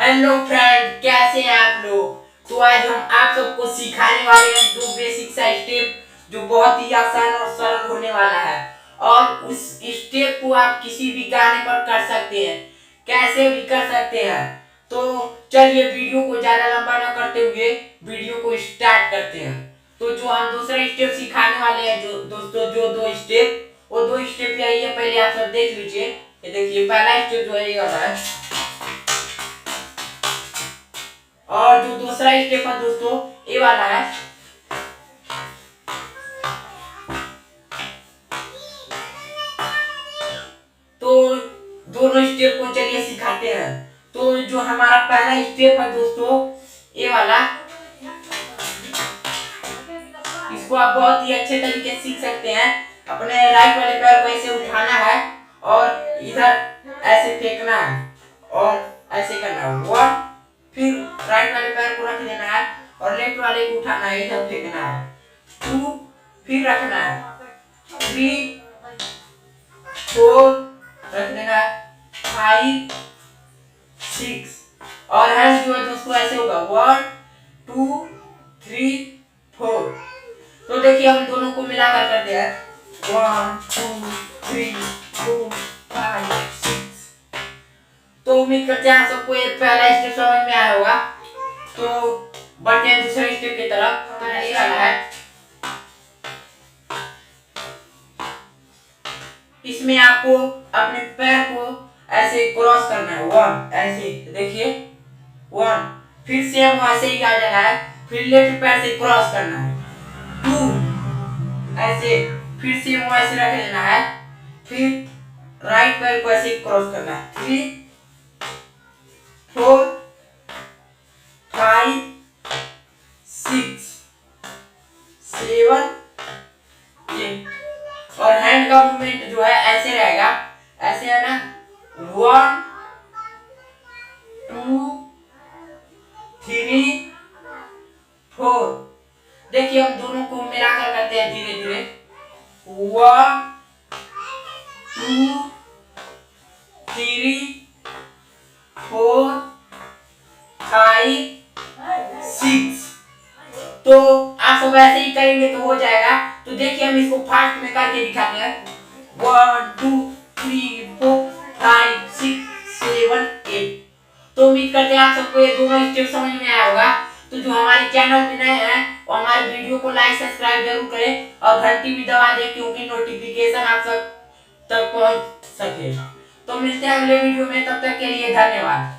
Hello friend, कैसे हैं आप लोग। तो आज हम आप सबको सिखाने वाले हैं दो बेसिक सा स्टेप जो बहुत ही आसान और सरल होने वाला है। और उस स्टेप को आप किसी भी गाने पर कर सकते हैं, कैसे भी कर सकते हैं। तो चलिए वीडियो को ज्यादा लंबा ना करते हुए वीडियो को स्टार्ट करते हैं। तो जो हम दूसरा स्टेप सिखाने वाले हैं, जो दोस्तों जो दो स्टेप, वो दो स्टेप यही है। पहले आप सब देख लीजिए। ये देखिए पहला स्टेप जो है ये वाला है, और जो दूसरा स्टेप है दोस्तों ये वाला है। तो दोनों स्टेप को चलिए सिखाते हैं। तो जो हमारा पहला स्टेप है दोस्तों ये वाला, इसको आप बहुत ही अच्छे तरीके से सीख सकते हैं। अपने राइट वाले पैर को ऐसे उठाना है और इधर ऐसे फेंकना है और ऐसे करना है। वन, फिर राइट वाले पैर को रख देना है और लेफ्ट वाले को उठाना है, इधर फेंकना है। टू, फिर रखना है। थ्री, फोर, रख देना है। फाइव, सिक्स, और हैंड जो है दोस्तों ऐसे होगा। One, two, three, four. तो देखिए हम दोनों को मिलाकर करते हैं। 1 2 3 4 5 6। तो उम्मीद करते हैं आप सबको ये पहला स्टेप समझ में आया होगा। तो बढ़ते हैं दूसरे स्टेप की तरफ। तो ये वाला है, इसमें आपको अपने पैर को ऐसे क्रॉस करना है। वन, ऐसे देखिए वन, फिर सेम वैसे ही आ जाना है। फिर लेफ्ट पैर से क्रॉस करना है। टू, ऐसे, फिर से वो ऐसे रख देना है। फिर राइट पैर को ऐसे क्रॉस करना है। 3 4 5 6 7 8। और हैंड का मूवमेंट जो है ऐसे रहेगा, ऐसे है ना। 1 2 3 4। देखिए हम दोनों को मिलाकर करते हैं धीरे धीरे। 1 2 3 4 5 6। तो आप सब ऐसे ही करेंगे तो हो जाएगा। तो देखिए हम इसको फास्ट में करके दिखाते हैं। 1 2 3 4 5 6 7 8। तो उम्मीद करते हैं आप सबको ये दोनों स्टेप समझ में आया होगा। तो जो हमारे चैनल पे नए हैं वो हमारे वीडियो को लाइक सब्सक्राइब जरूर करें और घंटी भी दबा दें, क्योंकि नोटिफिकेशन आप सब तक पहुंच सके। तो मिलते हैं अगले वीडियो में, तब तक के लिए धन्यवाद।